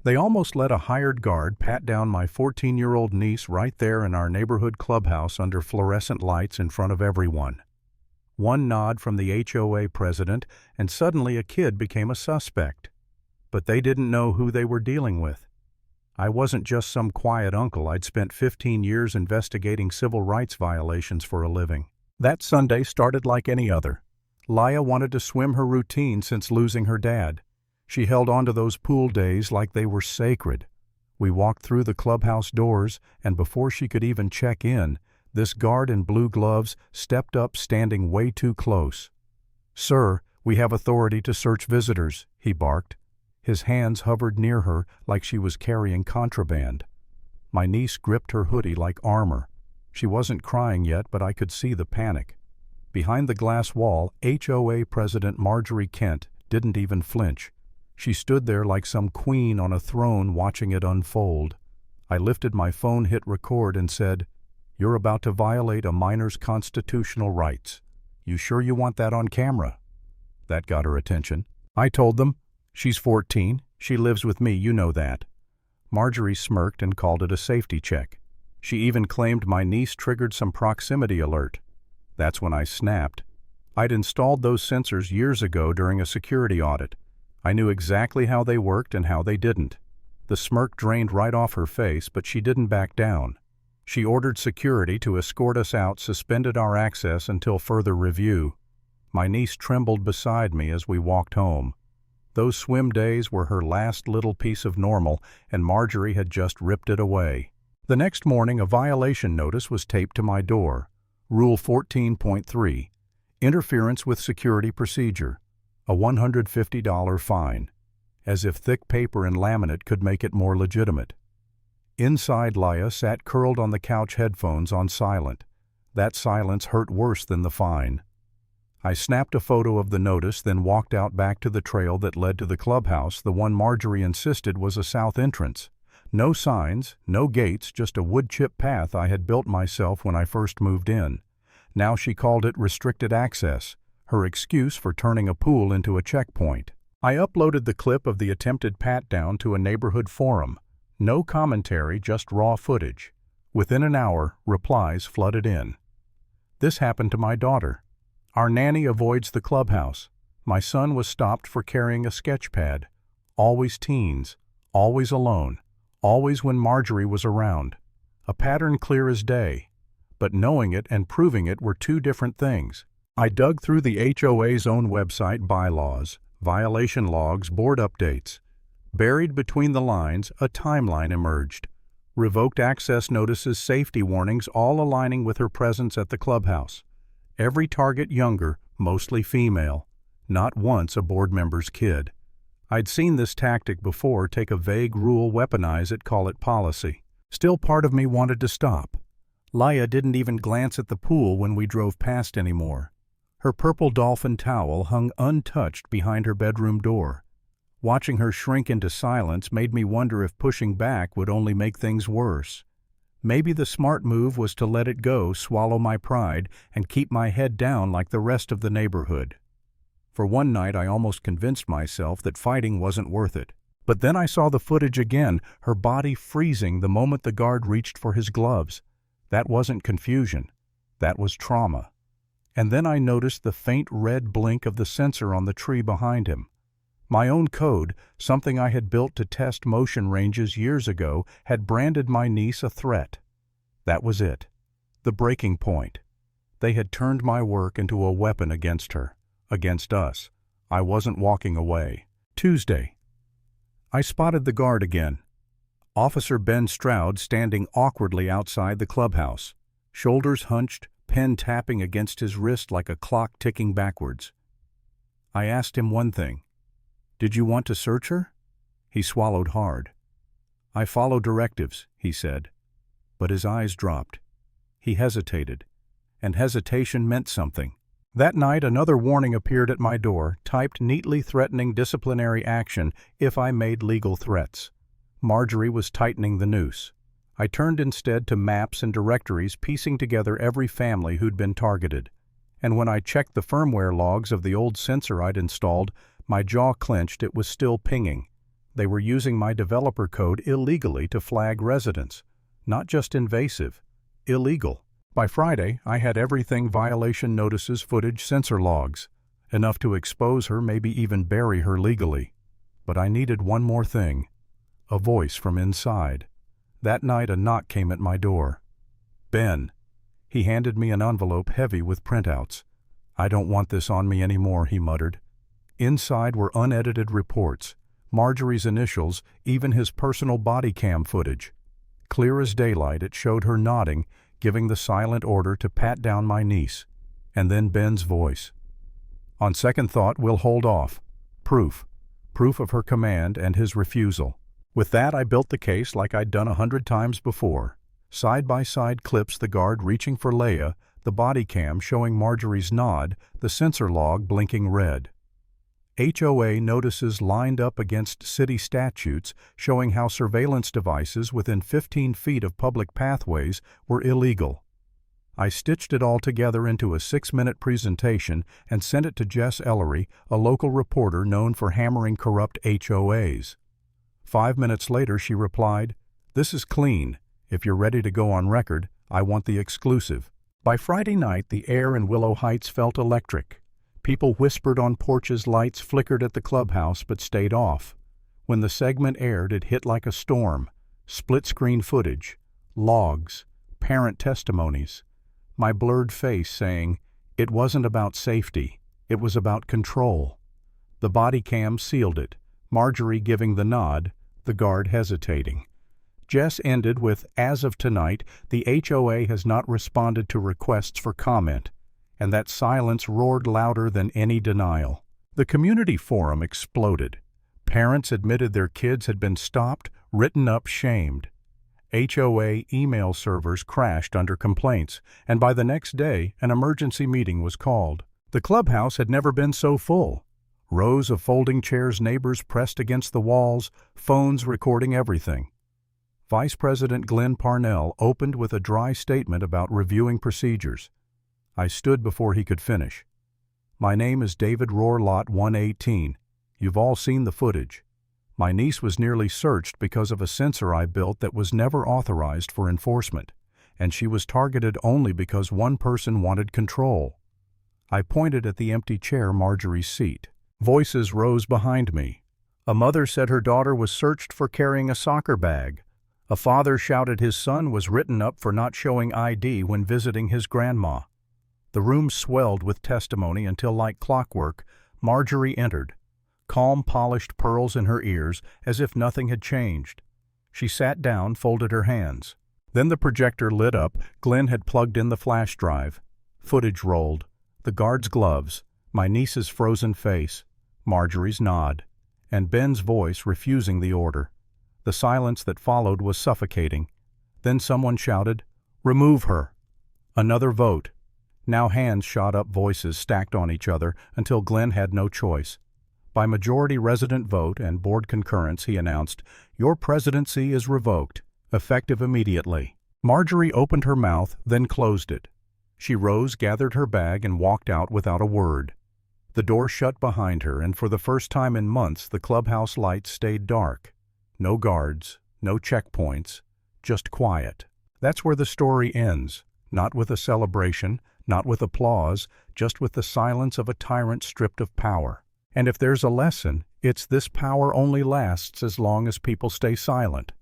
They almost let a hired guard pat down my 14-year-old niece right there in our neighborhood clubhouse under fluorescent lights in front of everyone. One nod from the HOA president, and suddenly a kid became a suspect. But they didn't know who they were dealing with. I wasn't just some quiet uncle. I'd spent 15 years investigating civil rights violations for a living. That Sunday started like any other. Laya wanted to swim her routine since losing her dad. She held on to those pool days like they were sacred. We walked through the clubhouse doors, and before she could even check in, this guard in blue gloves stepped up, standing way too close. "Sir, we have authority to search visitors," he barked. His hands hovered near her like she was carrying contraband. My niece gripped her hoodie like armor. She wasn't crying yet, but I could see the panic. Behind the glass wall, HOA President Marjorie Kent didn't even flinch. She stood there like some queen on a throne watching it unfold. I lifted my phone, hit record, and said, "You're about to violate a minor's constitutional rights. You sure you want that on camera?" That got her attention. I told them, "She's 14. She lives with me, you know that." Marjorie smirked and called it a safety check. She even claimed my niece triggered some proximity alert. That's when I snapped. I'd installed those sensors years ago during a security audit. I knew exactly how they worked and how they didn't. The smirk drained right off her face, but she didn't back down. She ordered security to escort us out, suspended our access until further review. My niece trembled beside me as we walked home. Those swim days were her last little piece of normal, and Marjorie had just ripped it away. The next morning, a violation notice was taped to my door. Rule 14.3, Interference with Security Procedure, a $150 fine. As if thick paper and laminate could make it more legitimate. Inside, Laya sat curled on the couch, headphones on silent. That silence hurt worse than the fine. I snapped a photo of the notice, then walked out back to the trail that led to the clubhouse, the one Marjorie insisted was a south entrance. No signs, no gates, just a wood chip path I had built myself when I first moved in. Now she called it restricted access, her excuse for turning a pool into a checkpoint. I uploaded the clip of the attempted pat-down to a neighborhood forum. No commentary, just raw footage. Within an hour, replies flooded in. This happened to my daughter. Our nanny avoids the clubhouse. My son was stopped for carrying a sketch pad. Always teens, always alone, always when Marjorie was around. A pattern clear as day. But knowing it and proving it were two different things. I dug through the HOA's own website, bylaws, violation logs, board updates. Buried between the lines, a timeline emerged. Revoked access notices, safety warnings, all aligning with her presence at the clubhouse. Every target younger, mostly female. Not once a board member's kid. I'd seen this tactic before, take a vague rule, weaponize it, call it policy. Still, part of me wanted to stop. Laya didn't even glance at the pool when we drove past anymore. Her purple dolphin towel hung untouched behind her bedroom door. Watching her shrink into silence made me wonder if pushing back would only make things worse. Maybe the smart move was to let it go, swallow my pride, and keep my head down like the rest of the neighborhood. For one night I almost convinced myself that fighting wasn't worth it. But then I saw the footage again, her body freezing the moment the guard reached for his gloves. That wasn't confusion. That was trauma. And then I noticed the faint red blink of the sensor on the tree behind him. My own code, something I had built to test motion ranges years ago, had branded my niece a threat. That was it. The breaking point. They had turned my work into a weapon against her, against us. I wasn't walking away. Tuesday. I spotted the guard again. Officer Ben Stroud standing awkwardly outside the clubhouse, shoulders hunched, pen tapping against his wrist like a clock ticking backwards. I asked him one thing. "Did you want to search her?" He swallowed hard. "I follow directives," he said. But his eyes dropped. He hesitated, and hesitation meant something. That night another warning appeared at my door, typed neatly, threatening disciplinary action if I made legal threats. Marjorie was tightening the noose. I turned instead to maps and directories, piecing together every family who'd been targeted. And when I checked the firmware logs of the old sensor I'd installed, my jaw clenched. It was still pinging. They were using my developer code illegally to flag residents. Not just invasive, illegal. By Friday, I had everything: violation notices, footage, sensor logs. Enough to expose her, maybe even bury her legally. But I needed one more thing. A voice from inside. That night a knock came at my door. Ben. He handed me an envelope heavy with printouts. "I don't want this on me anymore," he muttered. Inside were unedited reports, Marjorie's initials, even his personal body cam footage. Clear as daylight, it showed her nodding, giving the silent order to pat down my niece. And then Ben's voice. "On second thought, we'll hold off. Proof. Proof of her command and his refusal." With that, I built the case like I'd done 100 times before. Side-by-side clips: the guard reaching for Leia, the body cam showing Marjorie's nod, the sensor log blinking red. HOA notices lined up against city statutes showing how surveillance devices within 15 feet of public pathways were illegal. I stitched it all together into a 6-minute presentation and sent it to Jess Ellery, a local reporter known for hammering corrupt HOAs. 5 minutes later she replied, "This is clean. If you're ready to go on record, I want the exclusive." By Friday night, the air in Willow Heights felt electric. People whispered on porches, lights flickered at the clubhouse but stayed off. When the segment aired, it hit like a storm. Split-screen footage, logs, parent testimonies. My blurred face saying, it wasn't about safety, it was about control. The body cam sealed it, Marjorie giving the nod, the guard hesitating. Jess ended with, "As of tonight, the HOA has not responded to requests for comment," and that silence roared louder than any denial. The community forum exploded. Parents admitted their kids had been stopped, written up, shamed. HOA email servers crashed under complaints, and by the next day, an emergency meeting was called. The clubhouse had never been so full. Rows of folding chairs, neighbors pressed against the walls, phones recording everything. Vice President Glenn Parnell opened with a dry statement about reviewing procedures. I stood before he could finish. "My name is David Rohr, Lot 118. You've all seen the footage. My niece was nearly searched because of a sensor I built that was never authorized for enforcement, and she was targeted only because one person wanted control." I pointed at the empty chair, Marjorie's seat. Voices rose behind me. A mother said her daughter was searched for carrying a soccer bag. A father shouted his son was written up for not showing ID when visiting his grandma. The room swelled with testimony until, like clockwork, Marjorie entered, calm, polished pearls in her ears, as if nothing had changed. She sat down, folded her hands. Then the projector lit up. Glenn had plugged in the flash drive. Footage rolled. The guard's gloves, my niece's frozen face, Marjorie's nod, and Ben's voice refusing the order. The silence that followed was suffocating. Then someone shouted, "Remove her." Another vote. Now hands shot up, voices stacked on each other until Glenn had no choice. By majority resident vote and board concurrence, he announced, "Your presidency is revoked, effective immediately." Marjorie opened her mouth, then closed it. She rose, gathered her bag, and walked out without a word. The door shut behind her, and for the first time in months the clubhouse lights stayed dark. No guards, no checkpoints, just quiet. That's where the story ends, not with a celebration, not with applause, just with the silence of a tyrant stripped of power. And if there's a lesson, it's this: power only lasts as long as people stay silent.